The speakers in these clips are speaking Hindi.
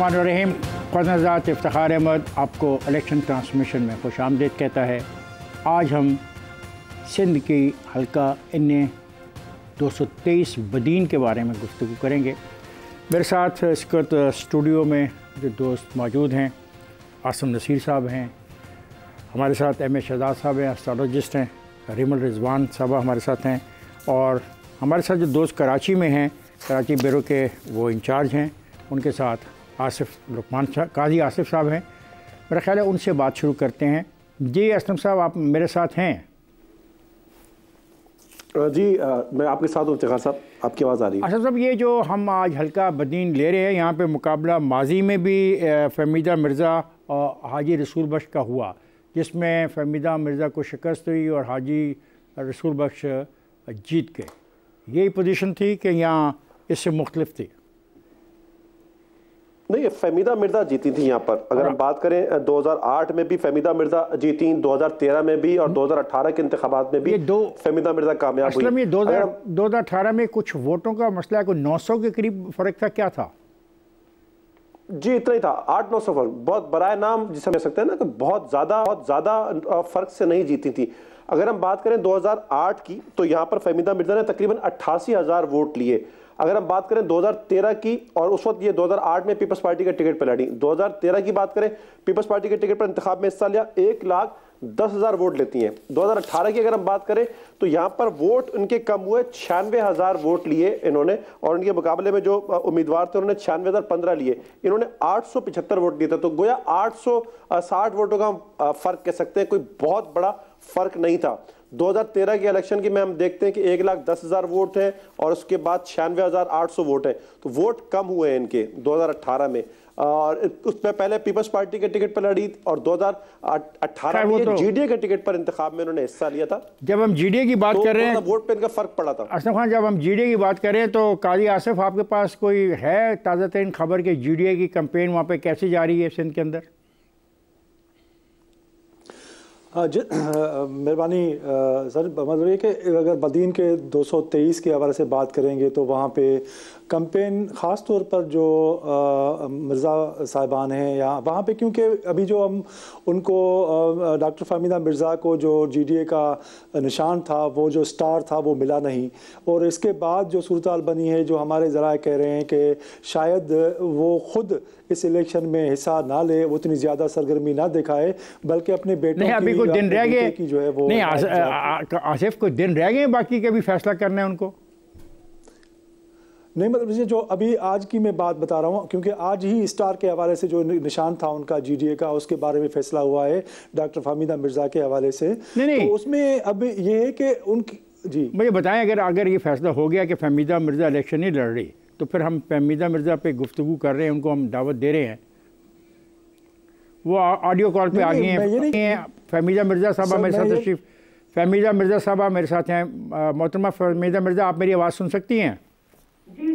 बिस्मिल्लाहिर्रहमानिर्रहीम। ख़ुदाज़ात इफ्तिखार अहमद आपको इलेक्शन ट्रांसमिशन में खुश आमदीद कहता है। आज हम सिंध की हल्का इन्ने 223 बदीन के बारे में गुफ्तगू करेंगे। मेरे साथ इस वक्त स्टूडियो में जो दोस्त मौजूद हैं, आसिम नसीर साहब हैं, हमारे साथ एम ए शहजाद साहब हैं, एस्ट्रोलॉजिस्ट हैं, रिमल रिजवान साहब हमारे साथ हैं, और हमारे साथ जो दोस्त कराची में हैं, कराची ब्यूरो के वो इंचार्ज हैं, उनके साथ आसिफ लुकमान काजी आसिफ साहब हैं। मेरा ख्याल है उनसे बात शुरू करते हैं। जी असलम साहब, आप मेरे साथ हैं? जी मैं आपके साथ हूँ इफ्तिखार साहब, आपकी आवाज़ आ रही है? अच्छा साहब, ये जो हम आज हल्का बदीन ले रहे हैं, यहाँ पे मुकाबला माजी में भी फ़हमीदा मिर्ज़ा और हाजी रसूल बख्श का हुआ, जिसमें फ़हमीदा मिर्ज़ा को शिकस्त हुई और हाजी रसूल बख्श जीत गए। यही पोजीशन थी कि यहाँ इससे मुख्तलिफ थी? नहीं, फ़हमीदा मिर्ज़ा जीती थी यहाँ पर। अगर हम बात करें 2008 में भी फ़हमीदा मिर्ज़ा जीती, 2013 में भी, और 2018 के इंतखाबात में भी फ़हमीदा मिर्ज़ा कामयाब हुई। ये 2018 में कुछ वोटों का मसला, कोई 900 के करीब फ़र्क था, क्या था? जी इतना ही था, 8-900 फर्क, बहुत बराए नाम जिसे कह सकते हैं ना कि बहुत ज़्यादा फ़र्क से नहीं जीती थी। अगर हम बात करें 2008 की, तो यहाँ पर फ़हमीदा मिर्ज़ा ने तकरीबन 88,000 वोट लिए। अगर हम बात करें 2013 की, और उस वक्त ये 2008 में पीपल्स पार्टी के टिकट पर लड़ी, 2013 की बात करें, पीपल्स पार्टी के टिकट पर इंतखाब में हिस्सा लिया, 1,10,000 वोट लेती हैं। 2018 की अगर हम बात करें तो यहाँ पर वोट उनके कम हुए, 96,000 वोट लिए इन्होंने, और उनके मुकाबले में जो उम्मीदवार थे उन्होंने 96,015 लिए, इन्होंने 875 वोट दिए थे। तो गोया 860 वोटों का फर्क कह सकते हैं, कोई बहुत बड़ा फर्क नहीं था। 2013 के इलेक्शन की में हम देखते हैं कि 1,10,000 वोट हैं और उसके बाद 96,800 वोट हैं, तो वोट कम हुए हैं इनके 2018 में। और उसमें पहले पीपल्स पार्टी के टिकट पर लड़ी, और 2018 में जीडीए के टिकट पर इंतखाब में उन्होंने हिस्सा लिया था। जब हम जीडीए की बात कर रहे हैं, वोट पे इनका फर्क पड़ा था। असलम खान, जब हम जीडीए की बात करें तो काजी आसिफ, आपके पास कोई है ताज़ा तरीन खबर कि जीडीए की कैंपेन वहाँ पे कैसे जा रही है सिंध के अंदर? मेहरबानी सर, मतलब ये कि अगर बदीन के 223 के हवाले से बात करेंगे तो वहाँ पे कैंपेन ख़ास तौर पर जो मिर्ज़ा साहिबान हैं यहाँ वहाँ पे, क्योंकि अभी जो हम उनको डॉक्टर फ़हमीदा मिर्ज़ा को जो जीडीए का निशान था, वो जो स्टार था, वो मिला नहीं। और इसके बाद जो सूरत हाल बनी है, जो हमारे ज़राए कह रहे हैं कि शायद वो ख़ुद इस इलेक्शन में हिस्सा ना ले, वो इतनी ज़्यादा सरगर्मी ना दिखाए, बल्कि अपने बेटों की, अभी कुछ दिन रह गए की जो है वो नहीं, आसिफ कुछ दिन रह गए बाकी के भी फैसला करना है उनको। नहीं, मतलब जो अभी आज की मैं बात बता रहा हूँ, क्योंकि आज ही स्टार के हवाले से जो निशान था उनका जीडीए का, उसके बारे में फैसला हुआ है डॉक्टर फ़हमीदा मिर्ज़ा के हवाले से। नहीं। तो उसमें अब ये है कि उनकी, जी मुझे बताएं, अगर ये फैसला हो गया कि फ़हमीदा मिर्ज़ा इलेक्शन नहीं लड़ रही, तो फिर हम फ़हमीदा मिर्ज़ा पे गुफ्तगू कर रहे हैं, उनको हम दावत दे रहे हैं, वो ऑडियो कॉल पे आ गई हैं। फ़हमीदा मिर्ज़ा साहबा मेरे साथ तशरीफ़, फ़हमीदा मिर्ज़ा साहबा मेरे साथ हैं। मोहतरमा फ़हमीदा मिर्ज़ा, आप मेरी आवाज़ सुन सकती हैं? जी।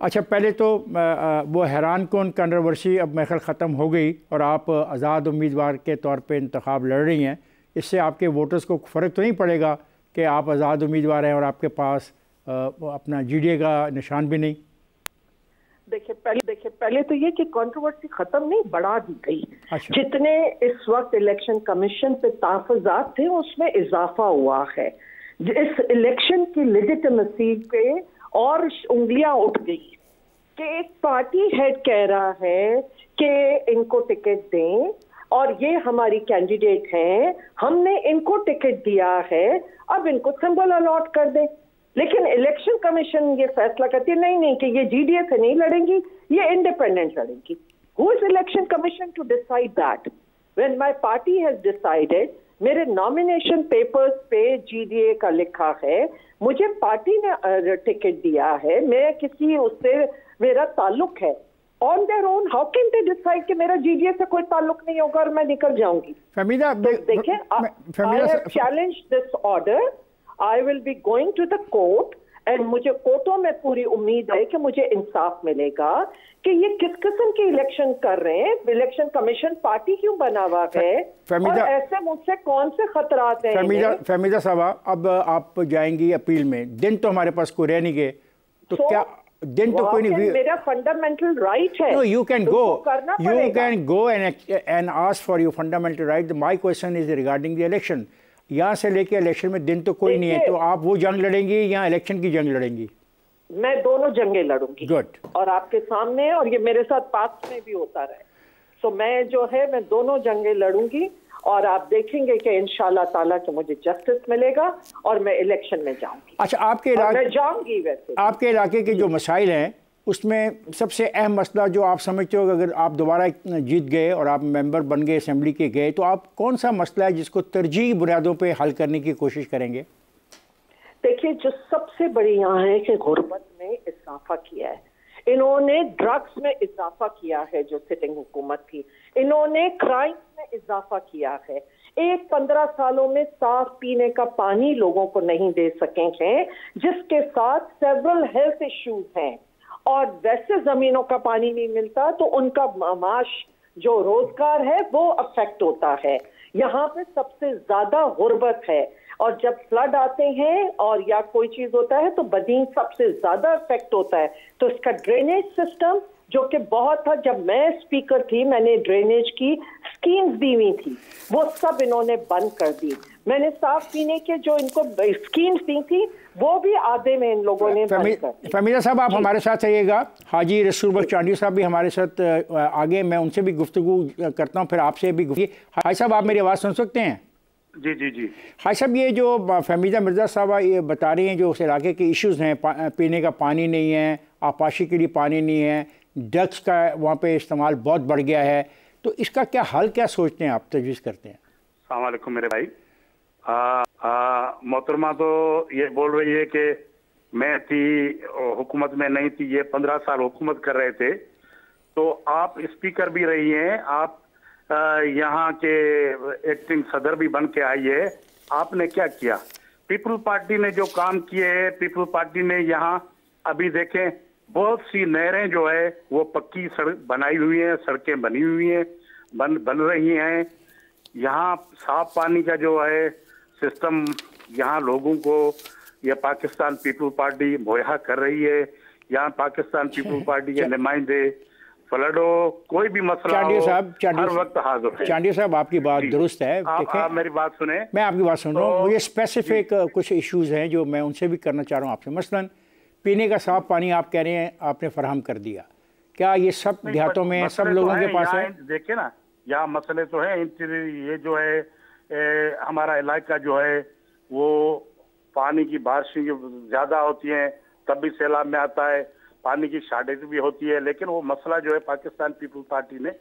अच्छा, पहले तो वो हैरान कौन कंट्रोवर्सी अब मेरे ख्याल ख़त्म हो गई और आप आज़ाद उम्मीदवार के तौर पे इंतखाब लड़ रही हैं। इससे आपके वोटर्स को फ़र्क तो नहीं पड़ेगा कि आप आज़ाद उम्मीदवार हैं और आपके पास अपना जीडीए का निशान भी नहीं? देखिए पहले तो ये कि कंट्रोवर्सी खत्म नहीं, बढ़ा दी गई। अच्छा। जितने इस वक्त इलेक्शन कमीशन पे तहफ़्फ़ुज़ात थे उसमें इजाफा हुआ है। इस इलेक्शन की लेजिटिमेसी पे और उंगलियां उठ गई कि एक पार्टी हेड कह रहा है कि इनको टिकट दें और ये हमारी कैंडिडेट हैं, हमने इनको टिकट दिया है, अब इनको सिंबल अलॉट कर दें। लेकिन इलेक्शन कमीशन ये फैसला करती है नहीं कि ये जीडीए से नहीं लड़ेंगी, ये इंडिपेंडेंट लड़ेंगी। Who is election commission to decide that? When my party has decided, मेरे नॉमिनेशन पेपर्स पे जीडीए का लिखा है, मुझे पार्टी ने टिकट दिया है, मैं किसी उससे मेरा ताल्लुक है। On their own how can they decide कि मेरा जीडीए से कोई ताल्लुक नहीं होगा और मैं निकल जाऊंगी? फ़हमीदा, देखिए, I have challenged this order, I will be going to the court, and मुझे कोर्टों में पूरी उम्मीद है कि मुझे इंसाफ मिलेगा कि ये किस किस्म की इलेक्शन कर रहे हैं। इलेक्शन कमीशन पार्टी क्यों बना हुआ है और ऐसे मुझसे कौन से खतरात हैं? फ़हमीदा साहबा, अब आप जाएंगी अपील में, दिन तो हमारे पास कोई रह नहीं गए, तो क्या दिन तो कोई नहीं, मेरा फंडामेंटल राइट है। No you can go, you can go and ask for your fundamental right. My question is regarding the election. यहाँ से लेके इलेक्शन में दिन तो कोई नहीं है, तो आप वो जंग लड़ेंगी या इलेक्शन की जंग लड़ेंगी? मैं दोनों जंगें लड़ूंगी। गुड। और आपके सामने, और ये मेरे साथ पास्ट में भी होता रहे। तो मैं जो है, मैं दोनों जंगें लड़ूंगी और आप देखेंगे कि इंशाल्लाह ताला कि मुझे जस्टिस मिलेगा और मैं इलेक्शन में जाऊंगी। अच्छा, आपके इलाके, मैं जाऊंगी वैसे आपके इलाके के जो मसाइल हैं उसमें सबसे अहम मसला जो आप समझते हो, अगर आप दोबारा जीत गए और आप मेंबर बन गए, असेंबली के गए, तो आप कौन सा मसला है जिसको तरजीही बुनियादों पे हल करने की कोशिश करेंगे? देखिए, जो सबसे बड़ी यहाँ है कि गुर्बत में इजाफा किया है इन्होंने, ड्रग्स में इजाफा किया है जो सिटिंग हुकूमत थी, इन्होंने क्राइम में इजाफा किया है। 15 सालों में साफ पीने का पानी लोगों को नहीं दे सके हैं, जिसके साथ सेवरल हेल्थ इश्यूज हैं। और वैसे जमीनों का पानी नहीं मिलता तो उनका माश जो रोजगार है वो अफेक्ट होता है। यहाँ पे सबसे ज्यादा गुर्बत है। और जब फ्लड आते हैं और या कोई चीज होता है तो बदीन सबसे ज्यादा इफेक्ट होता है। तो इसका ड्रेनेज सिस्टम जो कि बहुत था, जब मैं स्पीकर थी मैंने ड्रेनेज की स्कीम्स दी हुई थी, वो सब इन्होंने बंद कर दी। मैंने साफ पीने के जो इनको स्कीम्स दी थी वो भी आधे में इन लोगों ने बंद कर दी। फमीदा साहब, आप हमारे साथ रहिएगा। हाजी रसूल बख्श चांडी साहब भी हमारे साथ आगे, मैं उनसे भी गुफ्तगू करता हूँ, फिर आपसे भी गुफ्तगू। हाजी साहब, आप मेरी आवाज़ सुन सकते हैं? जी जी जी। हाजी साहब, ये जो फमीदा मिर्ज़ा साहबा ये बता रही हैं, जो उस इलाके के इश्यूज़ हैं, पीने का पानी नहीं है, आपाशी के लिए पानी नहीं है, ड्रग्स का वहाँ पे इस्तेमाल बहुत बढ़ गया है, तो इसका क्या हल, क्या सोचते हैं आप, तजवीज़ करते हैं? अस्सलाम वालेकुम मेरे भाई। मोहतरमा तो ये बोल रही है कि मैं थी हुकूमत में नहीं थी, ये 15 साल हुकूमत कर रहे थे। तो आप स्पीकर भी रही हैं, आप यहाँ के एक्टिंग सदर भी बन के आई है, आपने क्या किया? पीपल पार्टी ने जो काम किए है, पीपल पार्टी ने यहाँ अभी देखें बहुत सी नहरें जो है वो पक्की सड़क बनाई हुई है, सड़कें बनी हुई हैं, बन रही हैं। यहाँ साफ पानी का जो है सिस्टम यहाँ लोगों को ये पाकिस्तान पीपल पार्टी मुहैया कर रही है। यहाँ पाकिस्तान पीपल पार्टी के नुमाइंदे फ्लडो कोई भी मसला हो हर वक्त हाजिर है। चांडी साहब, आपकी बात दुरुस्त है। आप मेरी बात सुने। मैं आपकी बात सुन रहा हूँ। मुझे स्पेसिफिक कुछ इश्यूज हैं जो मैं उनसे भी करना चाह रहा हूँ आपसे। मसलन पीने का साफ पानी आप कह रहे हैं आपने फराहम कर दिया, क्या ये सब देहातों में सब लोगों के पास है? देखिए ना, यहाँ मसले तो है। ये जो है हमारा इलाका जो है वो पानी की बारिशें ज्यादा होती हैं तब भी सैलाब में आता है, पानी की शॉर्टेज भी होती है, लेकिन वो मसला जो है पाकिस्तान पीपल पार्टी ने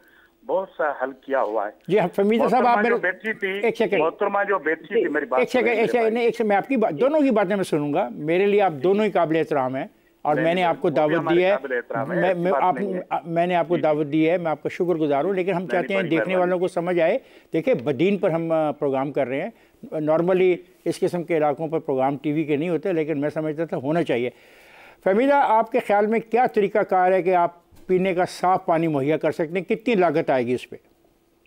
बहुत सा हल किया हुआ है। जी फमीदा साहब, आप मेरे बैठी थी, एक सेकंड, मोहतरमा जो बैठी थी, मेरी बात एक सेकंड, मैं आपकी बात, दोनों की बातें मैं सुनूंगा। मेरे लिए आप दोनों ही काबिल एहतराम है और मैंने आपको दावत दी है, मैंने आपको दावत दी है, मैं आपका शुक्रगुजार हूँ। लेकिन हम चाहते हैं देखने वालों को समझ आए। देखिए, बदीन पर हम प्रोग्राम कर रहे हैं। नॉर्मली इस किस्म के इलाकों पर प्रोग्राम टीवी के नहीं होते, लेकिन मैं समझता था होना चाहिए। फमीदा, आपके ख्याल में क्या तरीक़ाकार है कि आप पीने का साफ पानी मुहैया कर सकते हैं? कितनी लागत आएगी इस पर?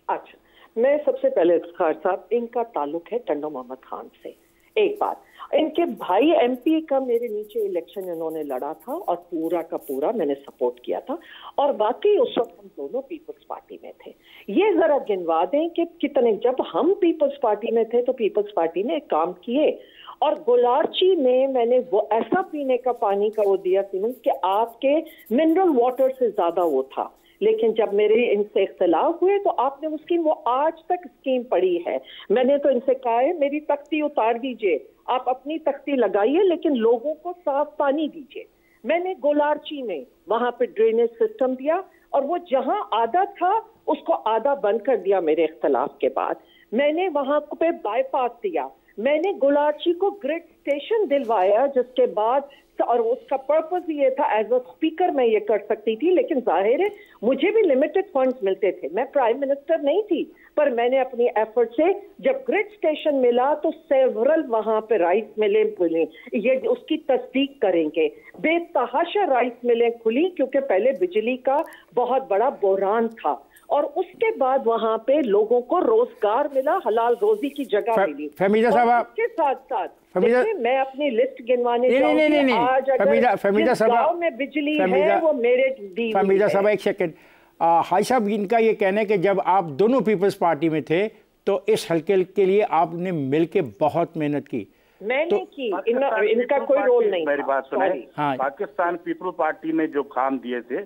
अच्छा, मैं सबसे पहले इफ्तिखार साहब, इनका ताल्लुक है टंडो मोहम्मद खान से। एक बात, इनके भाई एमपी का मेरे नीचे इलेक्शन इन्होंने लड़ा था और पूरा का पूरा मैंने सपोर्ट किया था, और बाकी उस वक्त हम दोनों पीपल्स पार्टी में थे। ये जरा गिनवा दें कि कितने, जब हम पीपल्स पार्टी में थे तो पीपल्स पार्टी ने एक काम किए, और गोलारची में मैंने वो ऐसा पीने का पानी का वो दिया सीमेंस कि आपके मिनरल वाटर से ज्यादा वो था। लेकिन जब मेरे इनसे इख्तलाफ हुए तो आपने वो स्कीम, वो आज तक स्कीम पड़ी है। मैंने तो इनसे कहा है मेरी तख्ती उतार दीजिए, आप अपनी तख्ती लगाइए लेकिन लोगों को साफ पानी दीजिए। मैंने गोलारची में वहां पे ड्रेनेज सिस्टम दिया और वो जहां आधा था उसको आधा बंद कर दिया मेरे इख्तलाफ के बाद। मैंने वहां पे बाईपास दिया, मैंने गोलारची को ग्रिड स्टेशन दिलवाया, जिसके बाद, और उसका पर्पस ये था एज अ स्पीकर मैं ये कर सकती थी, लेकिन जाहिर है मुझे भी लिमिटेड फंड्स मिलते थे, मैं प्राइम मिनिस्टर नहीं थी, पर मैंने अपनी एफर्ट से जब ग्रिड स्टेशन मिला तो सेवरल वहां पे राइस मिलें खुली, ये उसकी तस्दीक करेंगे, बेतहाशा राइस मिलें खुली, क्योंकि पहले बिजली का बहुत बड़ा बहरान था। और उसके बाद वहां पे लोगों को रोजगार मिला, हलाल रोजी की जगह मिली। फहमीदा साहब, इसके साथ साथ फहमीदा, मैं अपनी लिस्ट गिनवाने नहीं, आज फहमीदा साहब, गांव में बिजली है वो मेरे दी। फहमीदा साहब एक सेकंड, हाई साहब इनका ये कहना है कि जब आप दोनों पीपल्स पार्टी में थे तो इस हल्के के लिए आपने मिलके बहुत मेहनत की। मैंने की, इनका कोई रोल नहीं। मेरी बात सुने, हाँ। पाकिस्तान पीपल पार्टी ने जो काम दिए थे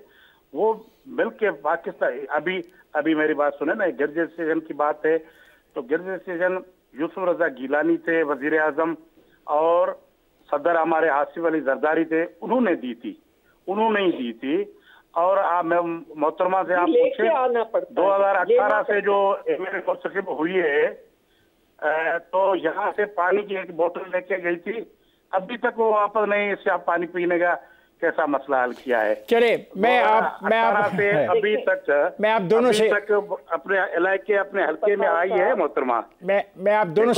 वो मिलके पाकिस्तान, अभी मेरी बात सुने ना, ग्रेजुएशन की बात है तो ग्रेजुएशन यूसुफ रजा गिलानी थे वजीर आजम, और सदर हमारे आसिफ अली जरदारी थे, उन्होंने दी थी, उन्होंने ही दी थी। और मैं मोहतरमा से आप पूछे 2018 से जो मेरे स्कॉलरशिप हुई है तो यहाँ से पानी की एक बोतल लेके गई थी, अभी तक वो वापस नहीं, इससे आप पानी पीने का कैसा मसला हल किया है। चले मैं आप अभी तक मैं आप दोनों से अपने इलाके अपने हल्के में आई है मोहतरमा, मैं आप दोनों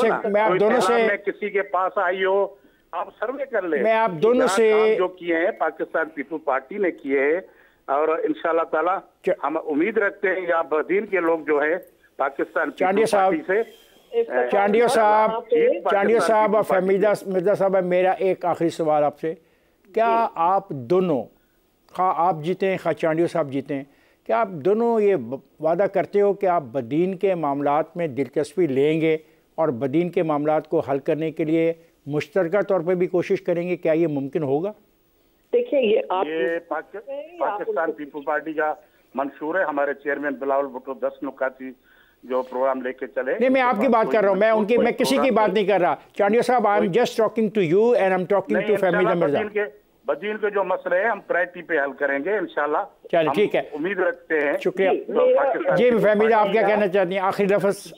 से किसी के पास आई हो, आप सर्वे कर ले। मैं आप दोनों से जो किए हैं पाकिस्तान पीपल पार्टी ने किए हैं, और इंशाल्लाह ताला हम उम्मीद रखते हैं या बदीन के लोग जो है पाकिस्तान पीपल पार्टी से, चांडियो साहब और फहमीदा मिर्जा साहब, मेरा एक आखिरी सवाल आपसे, क्या आप दोनों, खा आप जीते खा चांडियो साहब जीते, क्या आप दोनों ये वादा करते हो कि आप बदीन के मामलात में दिलचस्पी लेंगे और बदीन के मामलात को हल करने के लिए मुश्तरका तौर पर भी कोशिश करेंगे? क्या ये मुमकिन होगा? देखिए ये पाकिस्तान पीपल पार्टी का मंशूर है, हमारे चेयरमैन बिलावल भुट्टो 10 नुकाती जो प्रोग्राम लेके चले। नहीं, मैं आपकी बात कर रहा हूँ, मैं किसी की बात नहीं कर रहा। चांडियो साहब, I am just talking to you and I am talking to Fahmida Mirza. Badin के जो मसले हैं हम प्रायोरिटी पे हल करेंगे इंशाल्लाह। चलिए ठीक है, उम्मीद रखते हैं। शुक्रिया जी। फहमीदा, आप क्या कहना चाहती हैं? आखिरी लफ्ज़,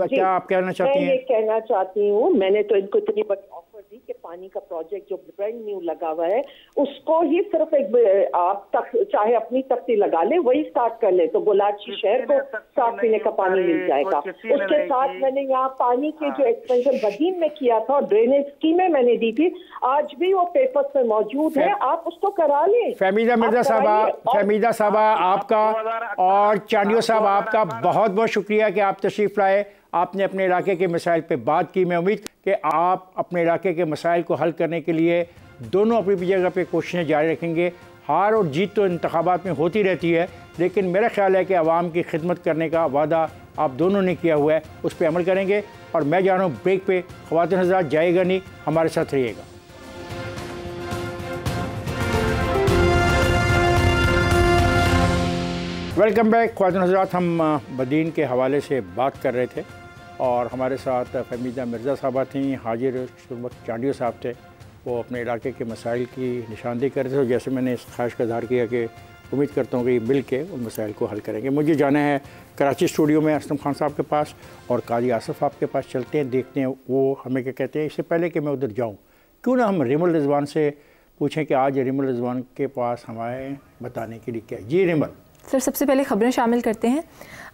क्या आप कहना चाहती हैं? मैं ये कहना चाहती हूँ, मैंने तो इनको इतनी बड़ी ऑफर दी कि पानी का प्रोजेक्ट जो ब्रांड न्यू लगा हुआ है उसको ही सिर्फ एक आप तक चाहे अपनी तख्ती लगा ले, वही स्टार्ट कर ले तो गुलाची शहर को साफ पीने का पानी मिल जाएगा। उसके साथ मैंने यहाँ पानी के जो एक्सपेंशन बदीन में किया था और ड्रेनेज स्कीमें मैंने दी थी, आज भी वो पेपर्स में मौजूद है, आप उसको करा लें। फहमीदा मिर्जा साहबा आपका और चांडियो साहब आपका बहुत बहुत शुक्रिया कि आप तशरीफ़ लाए, आपने अपने इलाके के मसाइल पे बात की। मैं उम्मीद कि आप अपने इलाके के मसाइल को हल करने के लिए दोनों अपनी जगह पे कोशिशें जारी रखेंगे। हार और जीत तो इंतखाबात में होती रहती है, लेकिन मेरा ख्याल है कि आवाम की खिदमत करने का वादा आप दोनों ने किया हुआ है, उस पर अमल करेंगे। और मैं जा रहा हूँ ब्रेक पे, ख़वातीन हज़रात जाएगा नहीं, हमारे साथ रहिएगा। वेलकम बैक ख़वातीन हज़रात, हम बदीन के हवाले से बात कर रहे थे और हमारे साथ फहमीदा मिर्ज़ा साहबा थी, हाजिर चांडियो साहब थे, वो अपने इलाके के मसाइल की निशानदेही कर रहे थे। जैसे मैंने इस ख्वाहिश का इज़हार किया कि उम्मीद करता हूँ कि मिल के उन मसाइल को हल करेंगे। मुझे जाना है कराची स्टूडियो में असलम खान साहब के पास और काजी आसिफ आपके पास चलते हैं, देखते हैं वो हमें क्या कहते हैं। इससे पहले कि मैं उधर जाऊँ, क्यों ना हम रिमल रिजवान से पूछें कि आज रिमल रिजवान के पास हमारे बताने के लिए क्या। जी रिमल। सर, सबसे पहले खबरें शामिल करते हैं।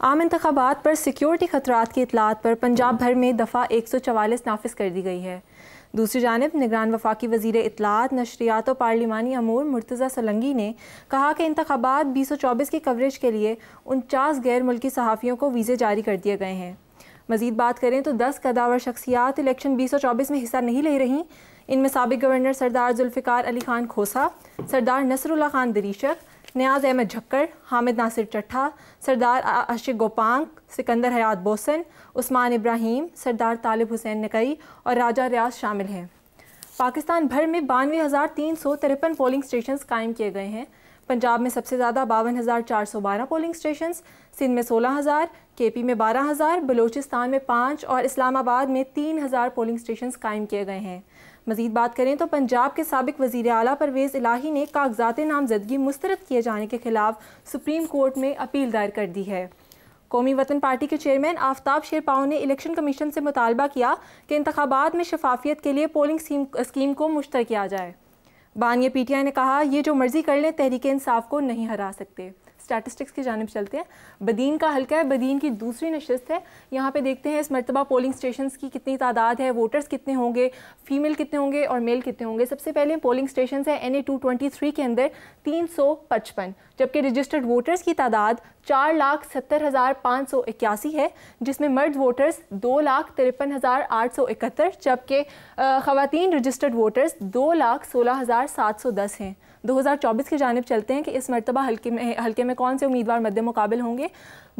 आम इंतखाबात पर सिक्योरिटी खतरात की इतलात पर पंजाब भर में दफ़ा 144 नाफिज कर दी गई है। दूसरी जानिब निगरान वफाकी वज़ीर इतलात, नशरियात और पार्लिमानी अमूर मुर्तज़ा सलंगी ने कहा कि इंतखाबात 2024 की कवरेज के लिए 49 गैर मुल्की सहाफ़ियों को वीज़े जारी कर दिए गए हैं। मज़ीद बात करें तो 10 कदावर शख्सियात इलेक्शन 2024 में हिस्सा नहीं ले रहीं। इनमें साबिक़ गवर्नर सरदार जुल्फ़िकार अली खान खोसा, सरदार नसरुल्लाह खान दरीशक, नियाज़ अहमद झक्कर, हामिद नासिर चट्ठा, सरदार आशिक गोपांग, सिकंदर हयात बोसन, उस्मान इब्राहीम, सरदार तालिब हुसैन नकई और राजा रियाज शामिल हैं। पाकिस्तान भर में 92,353 पोलिंग स्टेशन कायम किए गए हैं। पंजाब में सबसे ज़्यादा 52,412 पोलिंग स्टेशन, सिंध में 16,000, KP में 12,000, बलूचिस्तान में 5 और इस्लामाबाद में 3,000 पोलिंग स्टेशन कायम किए गए हैं। मज़ीद बात करें तो पंजाब के साबिक़ वज़ीर आला परवेज़ इलाही ने कागज़ात नामज़दगी मुस्तरद किए जाने के ख़िलाफ़ सुप्रीम कोर्ट में अपील दायर कर दी है। कौमी वतन पार्टी के चेयरमैन आफ्ताब शेरपाओ ने इलेक्शन कमीशन से मुतालबा किया कि इंतखाबात में शफाफियत के लिए पोलिंग स्कीम को मुश्तर किया जाए। बानिया PTI ने कहा, ये जो मर्ज़ी कर लें, तहरीक इंसाफ को नहीं हरा सकते। स्टैटिस्टिक्स की जानिब चलते हैं। बदीन का हल्का है, बदीन की दूसरी नशिस्त है। यहाँ पे देखते हैं इस मरतबा पोलिंग स्टेशंस की कितनी तादाद है, वोटर्स कितने होंगे, फीमेल कितने होंगे और मेल कितने होंगे। सबसे पहले पोलिंग स्टेशंस है NA 223 के अंदर 355, जबकि रजिस्टर्ड वोटर्स की तादाद 4,70,581 है, जिसमें मर्द वोटर्स 2,53,871 जबकि ख़वातीन रजिस्टर्ड वोटर्स 2,16,710 हैं। 2024 की जानिब चलते हैं कि इस मरतबा हल्के में कौन से उम्मीदवार मद्दे मुकाबिल होंगे।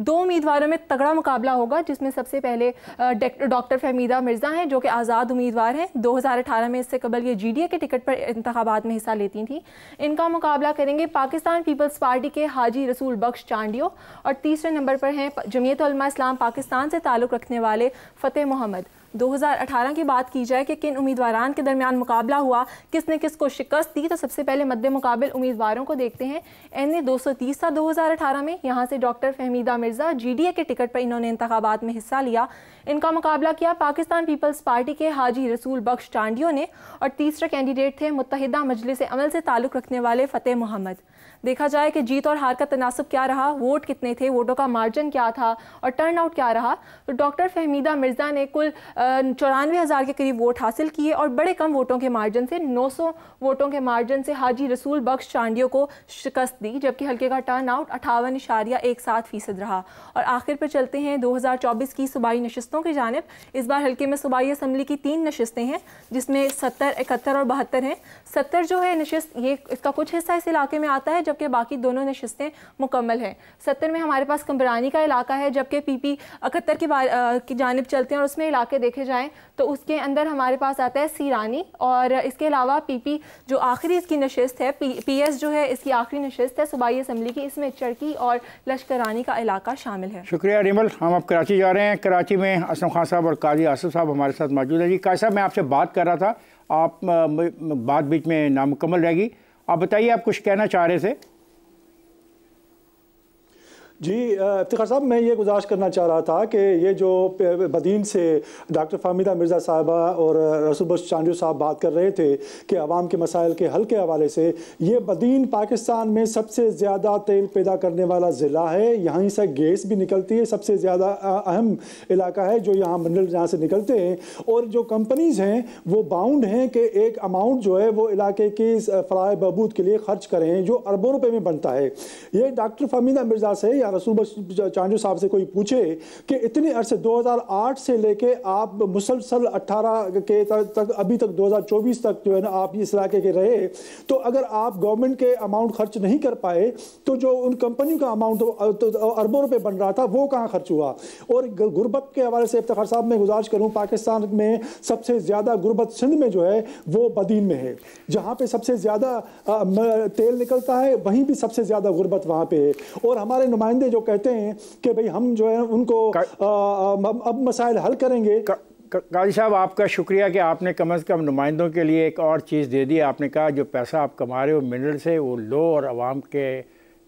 2 उम्मीदवारों में तगड़ा मुकाबला होगा, जिसमें सबसे पहले डॉक्टर फहमीदा मिर्ज़ा हैं जो कि आज़ाद उम्मीदवार हैं। 2018 में इससे कबल ये GDA के टिकट पर इंतखाबात में हिस्सा लेती थी। इनका मुकाबला करेंगे पाकिस्तान पीपल्स पार्टी के हाजी रसूल बख्श चांडियो और तीसरे नंबर पर हैं जमीयत उलमा इस्लाम पाकिस्तान से ताल्लुक़ रखने वाले फ़तेह मोहम्मद। 2018 की बात की जाए कि किन उम्मीदवारान के दरमियान मुकाबला हुआ, किसने किसको शिकस्त दी, तो सबसे पहले मद्दे मुकाबिल उम्मीदवारों को देखते हैं। NA 230 था 2018 में, यहाँ से डॉक्टर फहमीदा मिर्ज़ा GDA के टिकट पर इन्होंने इंतखाबात में हिस्सा लिया। इनका मुकाबला किया पाकिस्तान पीपल्स पार्टी के हाजी रसूल बख्श चांडियो ने और तीसरे कैंडिडेट थे मुत्तहिदा मजलिस अमल से ताल्लुक़ रखने वाले फ़तेह मोहम्मद। देखा जाए कि जीत और हार का तनासब क्या रहा, वोट कितने थे, वोटों का मार्जिन क्या था और टर्न आउट क्या रहा, तो डॉक्टर फहमीदा मिर्ज़ा ने कुल 94,000 के करीब वोट हासिल किए और बड़े कम वोटों के मार्जिन से 900 वोटों के मार्जिन से हाजी रसूल बख्श चांडियो को शिकस्त दी, जबकि हल्के का टर्न आउट 58.17% रहा। और आखिर पर चलते हैं 2024 की सूबाई नशिस्तों की जानिब। इस बार हल्के में सूबाई असम्बली की 3 नशिस्तें हैं, जिसमें 70, 71 और 72 हैं। 70 जो है नशिस्त, ये इसका कुछ हिस्सा इस इलाके में आता है, जबकि बाकी दोनों नशिस्तें मुकम्मल हैं। 70 में हमारे पास कम्बरानी का इलाका है, जबकि PP 71 की जानिब चलते हैं और उसमें इलाके देखे जाएँ तो उसके अंदर हमारे पास आता है सीरानी और इसके अलावा PP जो आखिरी इसकी नशिस्त है, PS जो है इसकी आखिरी नशिस्त है सूबाई असम्बली की, इसमें चरकी और लश्करानी का इलाका शामिल है। शुक्रिया रिमल। हम अब कराची जा रहे हैं। कराची में असलम खान साहब और काजी आसिफ साहब हमारे साथ मौजूद है। जी काजी साहब, मैं आपसे बात कर रहा था, आप बात बीच में नामुकम्मल रहेगी, आप बताइए आप कुछ कहना चाह रहे थे। जी इफ्तिखार साहब, मैं ये गुजारिश करना चाह रहा था कि ये जो बदीन से डॉक्टर फहमीदा मिर्ज़ा साहिबा और रसूल बख्श चांडियो साहब बात कर रहे थे कि आवाम के मसाइल के हल के हवाले से, ये बदीन पाकिस्तान में सबसे ज़्यादा तेल पैदा करने वाला ज़िला है। यहाँ से गैस भी निकलती है, सबसे ज़्यादा अहम इलाका है जो यहाँ मिनरल जहाँ से निकलते हैं। और जो कंपनीज़ हैं वो बाउंड हैं कि एक अमाउंट जो है वो इलाके की फलाह बहबूद के लिए खर्च करें, जो अरबों रुपये में बनता है। ये डॉक्टर फहमीदा मिर्ज़ा से या रसूल बख्श चांडियो साहब से कोई पूछे कि इतने अरसे 2008 से लेके आप मुसलसल 18 के तक अभी तक 2024 तक जो है ना आप इस इलाके के रहे, तो अगर आप गवर्नमेंट के अमाउंट खर्च नहीं कर पाए तो जो उन कंपनियों का अमाउंट तो अरबों रुपए बन रहा था वो कहाँ खर्च हुआ। और गुर्बत के हवाले से इफ्तिखार साहब मैं गुजारिश करूँ, पाकिस्तान में सबसे ज़्यादा गुर्बत सिंध में जो है वो बदीन में है, जहाँ पे सबसे ज़्यादा तेल निकलता है वहीं भी सबसे ज़्यादा गुर्बत वहाँ पे है। और हमारे नुमाइंदे जो कहते हैं कि भाई हम जो है उनको अब मसाइल हल करेंगे। काजी साहब, आपका शुक्रिया कि आपने कम से कम नुमाइंदों के लिए एक और चीज़ दे दी। आपने कहा जो पैसा आप कमा रहे हो मिनरल से वो लो और आवाम के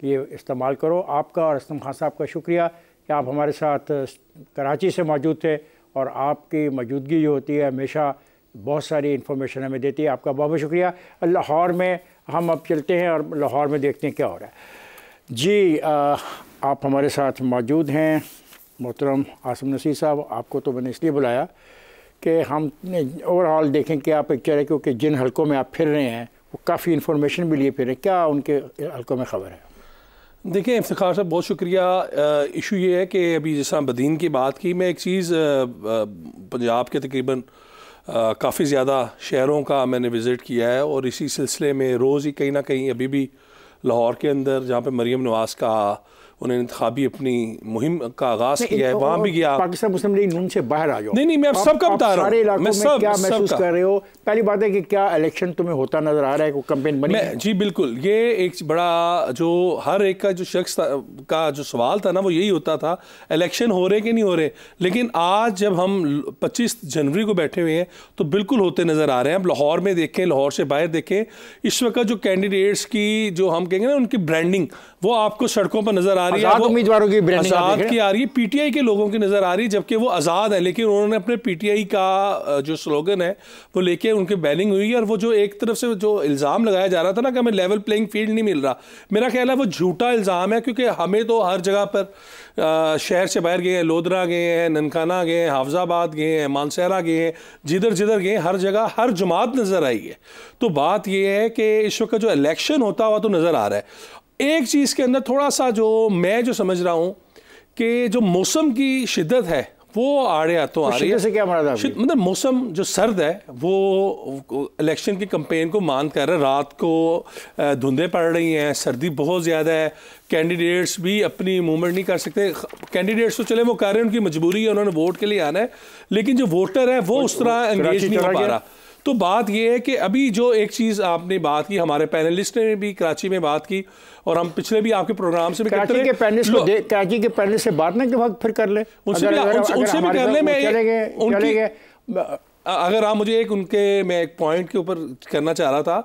लिए इस्तेमाल करो। आपका और असलम खान साहब का शुक्रिया कि आप हमारे साथ कराची से मौजूद थे और आपकी मौजूदगी जो होती है हमेशा बहुत सारी इन्फॉर्मेशन हमें देती है। आपका बहुत बहुत शुक्रिया। लाहौर में हम अब चलते हैं और लाहौर में देखते हैं क्या हो रहा है। जी आप हमारे साथ मौजूद हैं मोहतरम आसिम नसीर साहब। आपको तो मैंने इसलिए बुलाया कि हम ओवरऑल देखें क्या पिक्चर है, क्योंकि जिन हलकों में आप फिर रहे हैं वो काफ़ी इन्फॉर्मेशन भी लिए फिर रहे हैं। क्या उनके हलकों में ख़बर है? देखिए इफ्तिखार साहब, बहुत शुक्रिया। इशू ये है कि अभी जैसा बदीन की बात की, मैं एक चीज़ पंजाब के तकरीबन काफ़ी ज़्यादा शहरों का मैंने विज़िट किया है और इसी सिलसिले में रोज़ ही कहीं ना कहीं अभी भी लाहौर के अंदर जहाँ पे मरियम नवाज़ का उन्हें इंतखाबी अपनी मुहिम का आगाज़ किया है, वहाँ भी गया। पाकिस्तान मुस्लिम लीग नून से बाहर आ जाओ। नहीं मैं सबका बता रहा हूँ, मैं सब क्या महसूस कर रहे हो? पहली बात है कि क्या इलेक्शन तुम्हें होता नजर आ रहा है, कोई कैंपेन बनी? जी बिल्कुल, ये एक बड़ा जो हर एक का जो शख्स का जो सवाल था ना वो यही होता था, इलेक्शन हो रहे कि नहीं हो रहे। लेकिन आज जब हम 25 जनवरी को बैठे हुए हैं तो बिल्कुल होते नज़र आ रहे हैं। अब लाहौर में देखें, लाहौर से बाहर देखें, इस वक्त जो कैंडिडेट्स की जो हम कहेंगे ना उनकी ब्रांडिंग वो आपको सड़कों पर नजर आ रही है। उम्मीदवारों की ब्रांडिंग आज़ाद की आ रही है, PTI के लोगों की नजर आ रही है, जबकि वो आज़ाद है लेकिन उन्होंने अपने PTI का जो स्लोगन है वो लेके उनकी बैनिंग हुई है। और वो जो एक तरफ से जो इल्ज़ाम लगाया जा रहा था ना कि हमें लेवल प्लेइंग फील्ड नहीं मिल रहा, मेरा ख्याल है वो झूठा इल्ज़ाम है, क्योंकि हमें तो हर जगह पर शहर से बाहर गए हैं, लोधरा गए हैं, ननकाना गए हैं, हाफजाबाद गए हैं, मानसहरा गए हैं, जिधर जिधर गए हर जगह हर जमात नज़र आई है। तो बात यह है कि इस वक्त जो इलेक्शन होता हुआ तो नज़र आ रहा है। एक चीज़ के अंदर थोड़ा सा जो मैं जो समझ रहा हूँ कि जो मौसम की शिद्दत है वो आड़े हाथों आ रही है। से क्या मतलब मौसम जो सर्द है वो इलेक्शन की कैंपेन को मान कर रहा है। रात को धुंधें पड़ रही हैं, सर्दी बहुत ज़्यादा है, कैंडिडेट्स भी अपनी मूवमेंट नहीं कर सकते। कैंडिडेट्स तो चले वो कर रहे हैं, उनकी मजबूरी है, उन्होंने वोट के लिए आना है, लेकिन जो वोटर है वो उस तरह एंगेज नहीं हो पा रहा। तो बात यह है कि अभी जो एक चीज़ आपने बात की, हमारे पैनलिस्ट ने भी कराची में बात की और हम पिछले भी आपके प्रोग्राम से भी कराची के पैनलिस्ट से बात ना के वक्त फिर कर ले, उनसे भी कर ले। मैं अगर आप मुझे मैं एक पॉइंट के ऊपर करना चाह रहा था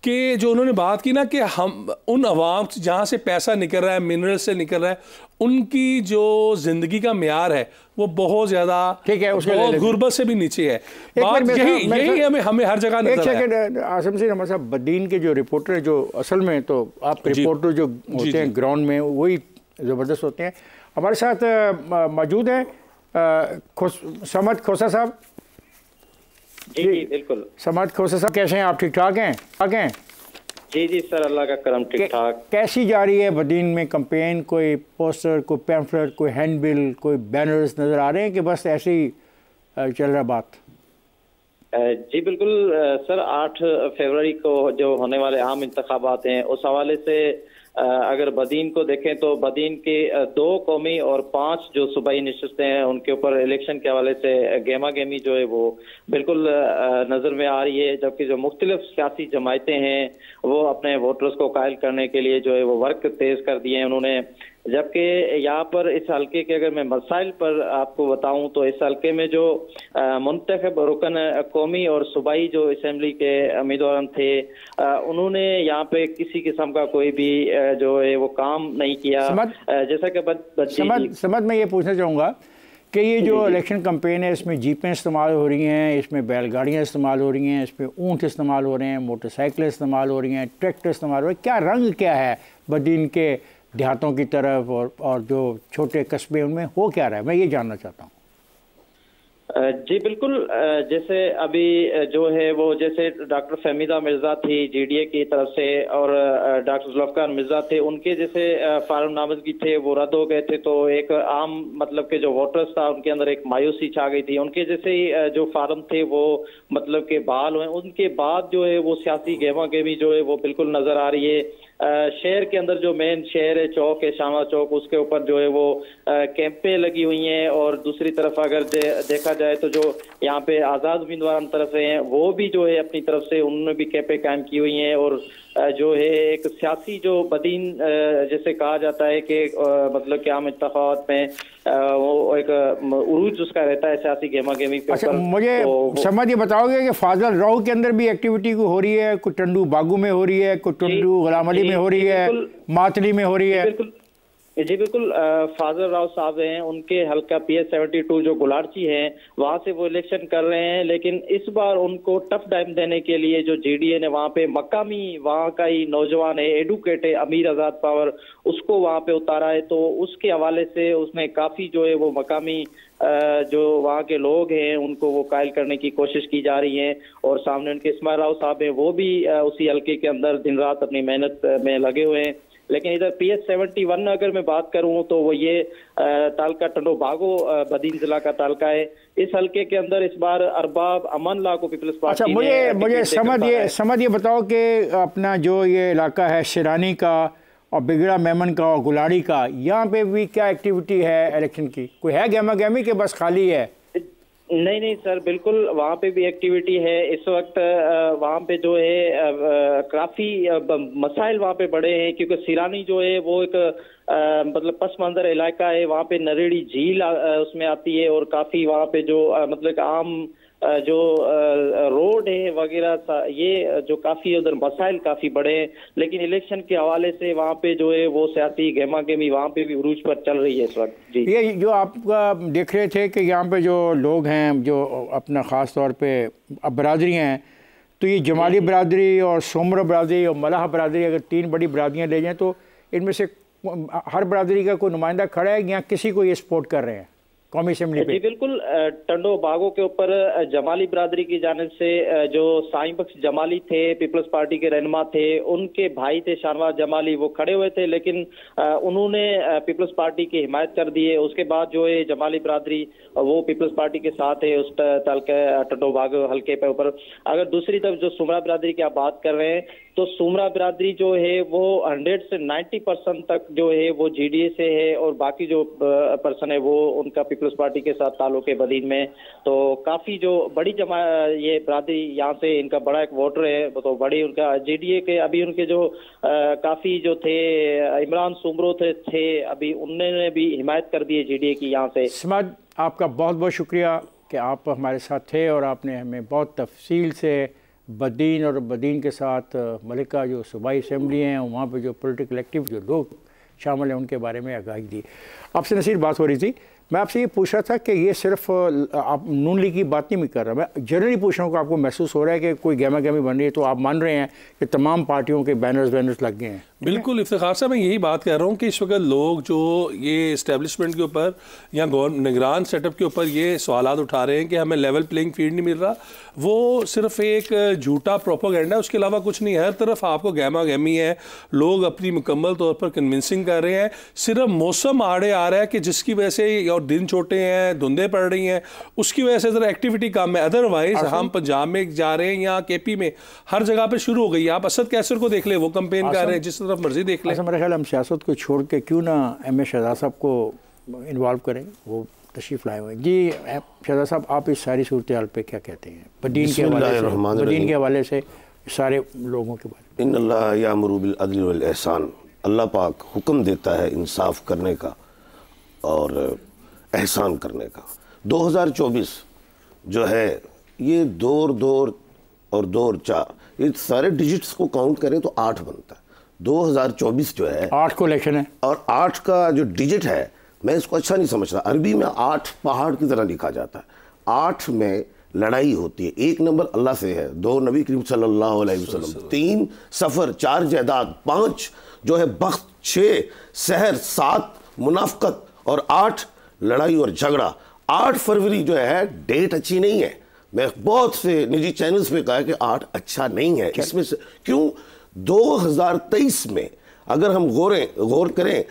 कि जो उन्होंने बात की ना कि हम उन अवाम जहाँ से पैसा निकल रहा है, मिनरल से निकल रहा है, उनकी जो ज़िंदगी का म्यार है वो बहुत ज़्यादा, ठीक है, बहुत गुर्बत से भी नीचे है। बात यही हमें हर जगह नजर है। आसिम सिंह हमारे साहब बदीन के जो रिपोर्टर है, जो असल में तो आप रिपोर्टर जो होते हैं ग्राउंड में वही ज़बरदस्त होते हैं। हमारे साथ मौजूद हैं समद खोसा साहब। जी बिल्कुल। समद खोसा साहब कैसे हैं आप? ठीक ठाक हैं? जी सर, अल्लाह का करम, ठीक ठाक। कैसी जा रही है बदीन में कैंपेन? कोई पोस्टर, कोई पैम्फलेट, कोई हैंडबिल, कोई बैनर्स नज़र आ रहे हैं कि बस ऐसे ही चल रहा बात? जी बिल्कुल सर, 8 फरवरी को जो होने वाले आम इंतखाबात हैं उस हवाले से अगर बदीन को देखें तो बदीन के 2 कौमी और 5 जो सूबाई नशिस्तें हैं उनके ऊपर इलेक्शन के हवाले से गेमा गेमी जो है वो बिल्कुल नज़र में आ रही है। जबकि जो मुख्तलिफ सियासी जमायतें हैं वो अपने वोटर्स को कायल करने के लिए जो है वो वर्क तेज़ कर दिए हैं उन्होंने। जबकि यहाँ पर इस हल्के के अगर मैं मसाइल पर आपको बताऊं तो इस हल्के में जो मुंतखब रुकन कौमी और सूबाई जो असेंबली के उम्मीदवार थे उन्होंने यहाँ पे किसी किस्म का कोई भी जो है वो काम नहीं किया। जैसा कि समझ मैं ये पूछना चाहूँगा कि ये जो इलेक्शन कैंपेन है इसमें जीपें इस्तेमाल हो रही हैं, इसमें बैलगाड़ियाँ इस्तेमाल हो रही हैं, इसमें ऊँट इस्तेमाल हो रहे हैं, मोटरसाइकिलें इस्तेमाल हो रही हैं, ट्रैक्टर इस्तेमाल हो रहे हैं, क्या रंग क्या है बदीन के देहातों की तरफ और जो छोटे कस्बे उनमें हो क्या रहा है, मैं ये जानना चाहता हूँ। जी बिल्कुल, जैसे अभी जो है वो जैसे डॉक्टर फहमीदा मिर्ज़ा थी जीडीए की तरफ से और डॉक्टर जुल्फ़िकार मिर्ज़ा थे, उनके जैसे फार्म नामजदगी थे वो रद्द हो गए थे, तो एक आम मतलब के जो वोटर्स था उनके अंदर एक मायूसी छा गई थी। उनके जैसे ही जो फार्म थे वो मतलब के बहाल हुए, उनके बाद जो है वो सियासी गेमा गेमी जो है वो बिल्कुल नज़र आ रही है। शहर के अंदर जो मेन शहर है चौक है शामा चौक, उसके ऊपर जो है वो कैंपें लगी हुई हैं और दूसरी तरफ अगर देखा जाए तो जो यहाँ पे आज़ाद उम्मीदवार तरफ हैं वो भी जो है अपनी तरफ से उन्होंने भी कैंपें कायम की हुई हैं। और जो है एक सियासी जो बदीन जैसे कहा जाता है कि मतलब कि आम इंतखाबात में वो एक उरूज उसका रहता है सियासी गेमा गेमी पे। अच्छा, मुझे समझ ये बताओगे कि फाजल राव के अंदर भी एक्टिविटी को हो रही है, कोई टंडू बागू में हो रही है, कोई टंडू गुलाम अली में हो रही है, मातली में हो रही है? जी बिल्कुल, फाजल राव साहब हैं, उनके हल्का PS72 जो गुलारची है वहाँ से वो इलेक्शन कर रहे हैं, लेकिन इस बार उनको टफ टाइम देने के लिए जो JDA ने वहाँ पे मकामी वहाँ का ही नौजवान है, एडुकेट है, अमीर आज़ाद पावर, उसको वहाँ पे उतारा है। तो उसके हवाले से उसने काफ़ी जो है वो मकामी जो वहाँ के लोग हैं उनको वो कायल करने की कोशिश की जा रही है। और सामने उनके इस्माइल राव साहब हैं, वो भी उसी हल्के के अंदर दिन रात अपनी मेहनत में लगे हुए हैं। लेकिन इधर PS71 अगर मैं बात करूं तो वो ये तालका टंडो बागो बदीन जिला का तालका है। इस हल्के के अंदर इस बार अरबाब अमन ला को पीपल्स पार्टी। अच्छा, मुझे समझ ये बताओ कि अपना जो ये इलाका है शिरानी का और बिगड़ा मेमन का और गुलाड़ी का, यहाँ पे भी क्या एक्टिविटी है इलेक्शन की? कोई है गेमा गेमी के बस खाली है? नहीं सर, बिल्कुल वहाँ पे भी एक्टिविटी है। इस वक्त वहाँ पे जो है काफ़ी मसाइल वहाँ पे बड़े हैं, क्योंकि सिरानी जो है वो एक मतलब पस मंजर इलाका है। वहाँ पे नरेड़ी झील उसमें आती है और काफ़ी वहाँ पे जो मतलब आम जो रोड है वगैरह ये जो काफ़ी उधर मसाइल काफ़ी बड़े हैं। लेकिन इलेक्शन के हवाले से वहाँ पे जो है वो सियासी गेमा गेमी वहाँ पे भी उरूज पर चल रही है इस वक्त। जी, ये जो आपका देख रहे थे कि यहाँ पे जो लोग हैं जो अपना ख़ास तौर पे अब बरादरी हैं, तो ये जमाली बरादरी और सोमरा बरादरी और मलाह बरादरी, अगर 3 बड़ी बरादरियाँ ले जाएँ तो इनमें से हर बरादरी का कोई नुमाइंदा खड़ा है या किसी को ये सपोर्ट कर रहे हैं? कौमी असेंबली पे? जी बिल्कुल, टंडो बागों के ऊपर जमाली बिरादरी की जानिब से जो साईं बख्श जमाली थे, पीपल्स पार्टी के रहनुमा थे, उनके भाई थे शाहनवाज जमाली, वो खड़े हुए थे, लेकिन उन्होंने पीपल्स पार्टी की हिमायत कर दी है। उसके बाद जो है जमाली बिरादरी वो पीपल्स पार्टी के साथ है उस तलके टंडो बाग हल्के पे ऊपर। अगर दूसरी तरफ जो सुमरा बिरादरी की आप बात कर रहे हैं, तो सुमरा बिरादरी जो है वो 100 से 90% तक जो है वो जीडीए से है, और बाकी जो पर्सन है वो उनका पीपल्स पार्टी के साथ ताल्लुक है बदीन में। तो काफी जो बड़ी ये बिरादरी यहाँ से इनका बड़ा एक वोटर है, तो बड़ी उनका जीडीए के अभी उनके जो काफी जो थे इमरान सुमरो थे अभी उन्होंने भी हिमायत कर दी है जीडीए की यहाँ से। समाद, आपका बहुत बहुत शुक्रिया कि आप हमारे साथ थे और आपने हमें बहुत तफसील से बदीन और बदीन के साथ मलिका जो सूबाई असेंबली हैं वहाँ पे जो पॉलिटिकल एक्टिव जो लोग शामिल हैं उनके बारे में आगाही दी। आपसे नसीर बात हो रही थी, मैं आपसे ये पूछ रहा था कि ये सिर्फ आप नून लीग की बात नहीं कर रहा, मैं जनरली पूछ रहा हूँ कि आपको महसूस हो रहा है कि कोई गहमा गहमी बन रही है, तो आप मान रहे हैं कि तमाम पार्टियों के बैनर्स लग गए हैं? बिल्कुल इफ्तिखार साहब, मैं यही बात कर रहा हूँ कि इस वक्त लोग जो ये इस्टेब्लिशमेंट के ऊपर या निगरान सेटअप के ऊपर ये सवालात उठा रहे हैं कि हमें लेवल प्लेइंग फील्ड नहीं मिल रहा, वो सिर्फ एक झूठा प्रोपेगेंडा है, उसके अलावा कुछ नहीं है। हर तरफ आपको गहमा गहमी है, लोग अपनी मुकम्मल तौर पर कन्विंसिंग कर रहे हैं, सिर्फ मौसम आड़े आ रहा है कि जिसकी वजह से और दिन छोटे हैं, धुंधे पड़ रही हैं, उसकी वजह से ज़रा एक्टिविटी कम है। अदरवाइज हम पंजाब में जा रहे हैं या केपी में हर जगह पर शुरू हो गई है। आप असद कैसर को देख ले, वो कंपेन कर रहे हैं, जिस तरफ मर्जी देख ले। मेरा ख्याल हम सियासत को छोड़ के क्यों ना एम ए शहजाद साहब को इन्वॉल्व करें, वो तशरीफ़ लाए हुए। जी शहजाद साहब, आप इस सारी सूरत हाल पे क्या कहते हैं बदीन के हवाले से सारे लोगों के बारे में? इन्नल्लाह यामुरु बिल अदल वल एहसान, अल्लाह पाक हुक्म देता है इंसाफ करने का और एहसान करने का। 2024 जो है ये दौर और दौर 4, ये सारे डिजिट्स को काउंट करें तो 8 बनता है। 2024 जो है 8 को इलेक्शन है, और 8 का जो डिजिट है मैं इसको अच्छा नहीं समझ रहा। अरबी में 8 पहाड़ की तरह लिखा जाता है। 8 में लड़ाई होती है, 1 नंबर अल्लाह से है, 2 नबी करीम सल्लल्लाहु अलैहि वसल्लम, 3 सफ़र, 4 जायदाद, 5 जो है बख्त, 6 सहर, 7 मुनाफकत और 8 लड़ाई और झगड़ा। 8 फरवरी जो है डेट अच्छी नहीं है। मैं बहुत से निजी चैनल्स पे कहा कि 8 अच्छा नहीं है। इसमें से क्यों 2023 में अगर हम गौर करें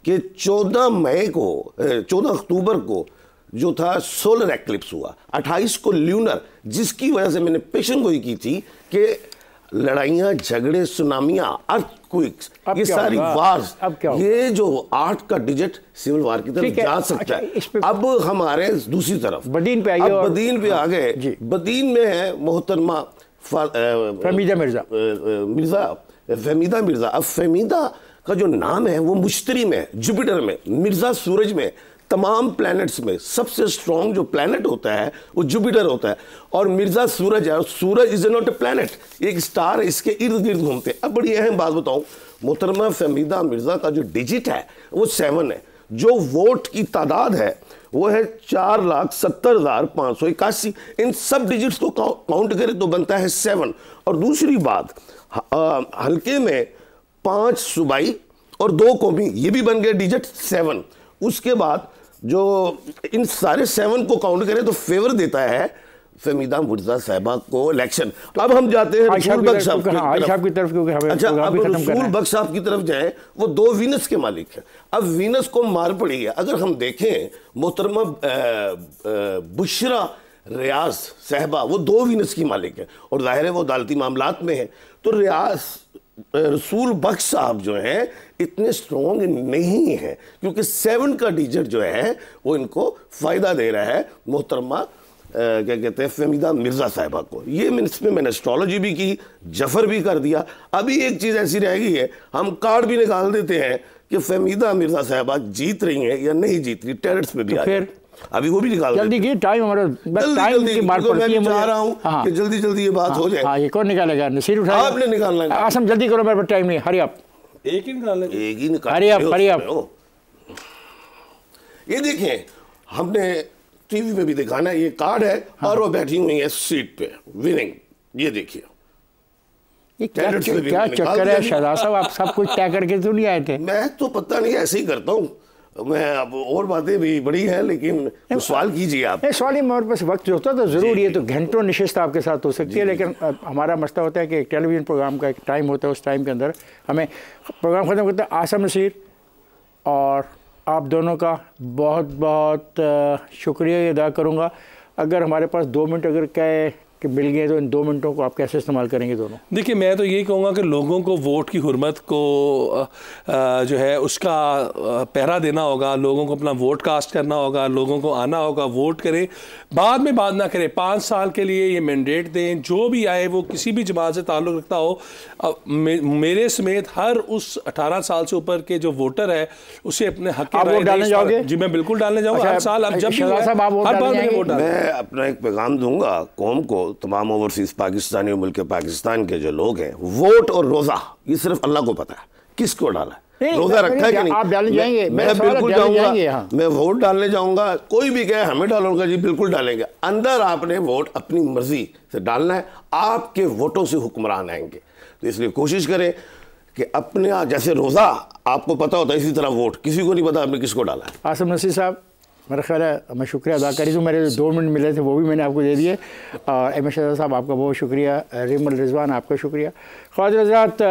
कि 14 अक्टूबर को जो था सोलर एक्लिप्स हुआ, 28 को ल्यूनर, जिसकी वजह से मैंने पेशन गोई की थी कि लड़ाइयां, झगड़े, सुनामियां, अर्थक्वेक्स, ये सारी वार्स, ये जो 8 का डिजिट सिविल वार की तरफ जा सकता है। अब हमारे दूसरी तरफ बदीन पे आइए, अब बदीन पे आ गए। बदीन में है मोहतरमा फहमीदा मिर्जा। अब फहमीदा का जो नाम है वो मुश्तरी में, जुपिटर में, मिर्जा सूरज में, तमाम प्लैनेट्स में सबसे स्ट्रॉन्ग जो प्लैनेट होता है वो जुपिटर होता है, और मिर्जा सूरज है। और सूरज इज नॉट ए प्लैनेट, एक स्टार है, इसके इर्द गिर्द घूमते हैं। अब बड़ी अहम बात बताऊं, मोहतरमा फहमीदा मिर्जा का जो डिजिट है वो 7 है। जो वोट की तादाद है वो है 4,70,581। इन सब डिजिट्स को काउंट करें तो बनता है 7। और दूसरी बात, हल्के में 5 सूबाई और 2 कौमी, ये भी बन गए डिजिट 7। उसके बाद जो इन सारे 7 को काउंट करें तो फेवर देता है फहमीदा मिर्जा साहिबा को इलेक्शन। अब हम जाते हैं रसूल बख्श साहब की तरफ, क्योंकि हमें अच्छा, अब रसूल बख्श साहब की तरफ जाए, वो 2 वीनस के मालिक हैं। अब वीनस को मार पड़ी है। अगर हम देखें मोहतरमा बुशरा रियाज साहिबा, वो 2 वीनस की मालिक है, और जाहिर है वो अदालती मामलात में है। तो रसूल बख्श साहब जो हैं इतने स्ट्रॉन्ग नहीं है, क्योंकि 7 का डिजिट जो है वो इनको फायदा दे रहा है मोहतरमा क्या कहते हैं फहमीदा मिर्जा साहिबा को। ये इसमें मैंने एस्ट्रोलॉजी भी की, जफर भी कर दिया। अभी एक चीज ऐसी रह गई है, हम कार्ड भी निकाल देते हैं कि फहमीदा मिर्जा साहिबा जीत रही हैं या नहीं जीत रही, टेरेट्स पे भी। तो फिर अभी वो भी निकाल जल्दी की टाइम हमारा जल्दी चाह रहा हूँ कि जल्दी ये बात हो जाए। ये कौन निकालेगा? नसीर उठा, आपने निकालना है। आसम जल्दी करो, मेरे पास टाइम नहीं। हरी आप एक ही निकाल, हरी आप। ये देखें, हमने टीवी में भी दिखाना, ये कार्ड है और वो बैठी हुई है सीट पे विनिंग। ये देखिए क्या चक्कर है शहजाद साहब, आप सब कुछ तय करके तो नहीं आए थे? मैं तो पता नहीं, ऐसे ही करता हूँ। मैं अब और बातें भी बड़ी हैं, लेकिन सवाल कीजिए आप। सवाल ही हमारे पास वक्त जो होता तो ज़रूर ये तो घंटों नशिस्त आपके साथ हो सकती है, लेकिन हमारा मसला होता है कि एक टेलीविज़न प्रोग्राम का एक टाइम होता है, उस टाइम के अंदर हमें प्रोग्राम ख़त्म करते हैं। आसम नसीर और आप दोनों का बहुत बहुत शुक्रिया अदा करूँगा। अगर हमारे पास 2 मिनट अगर क्या कि मिल गए तो इन 2 मिनटों को आप कैसे इस्तेमाल करेंगे दोनों? देखिए, मैं तो यही कहूँगा कि लोगों को वोट की हुर्मत को जो है उसका पहरा देना होगा, लोगों को अपना वोट कास्ट करना होगा, लोगों को आना होगा, वोट करें, बाद में बात ना करें। 5 साल के लिए ये मैंडेट दें, जो भी आए वो किसी भी जमात से ताल्लुक़ रखता हो। मेरे समेत हर उस 18 साल से ऊपर के जो वोटर है उसे अपने हक के वोट डालने जाओगे? जी मैं बिल्कुल डालने जाऊँगा। हर साल अब जब भी मैं अपना एक पैगाम दूंगा कौम को, तमाम ओवरसीज पाकिस्तानी मुल्क पाकिस्तान के जो लोग हैं, वोट और रोज़ा ये सिर्फ अल्लाह को पता है किसको डाला है, रोज़ा रखा है कि नहीं। आप डालने जाएंगे? मैं बिल्कुल जाऊंगा, मैं वोट डालने जाऊंगा। कोई भी कहे हमें डालूंगा, जी बिल्कुल डालेंगे। अंदर आपने वोट अपनी मर्जी से डालना है, आपके वोटों से हुक्मरान आएंगे। तो इसलिए कोशिश करें कि अपने जैसे रोज़ा आपको पता होता है, इसी तरह वोट किसी को नहीं पता आपने किसको डाला है। आसिम नसीर साहब, मेरा ख्याल है मैं शुक्रिया अदा करी हूँ। मेरे 2 मिनट मिले थे वो भी मैंने आपको दे दिए। और एम शहजाद साहब आपका बहुत शुक्रिया। रिमल रिजवान आपका शुक्रिया। ख्वाजा हज़रात,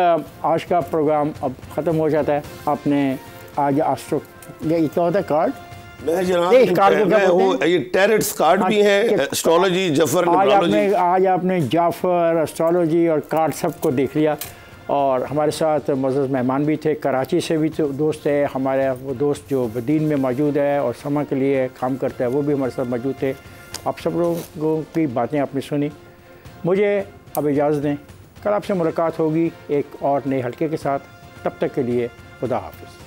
आज का प्रोग्राम अब ख़त्म हो जाता है। आपने आज एस्ट्रो ये क्या होता है कार्ड, मैं जनाब ये टेरेट्स कार्ड भी है, एस्ट्रोलॉजी, जफर, आज आपने जाफर, एस्ट्रोलॉजी और कार्ड सबको देख लिया। और हमारे साथ मुअज़्ज़ज़ मेहमान भी थे, कराची से भी तो दोस्त है हमारे, वो दोस्त जो बदीन में मौजूद है और समा के लिए काम करता है, वो भी हमारे साथ मौजूद थे। आप सब लोगों की बातें आपने सुनी। मुझे अब इजाज़त दें, कल आपसे मुलाकात होगी एक और नए हल्के के साथ। तब तक के लिए खुदा हाफ़िज़।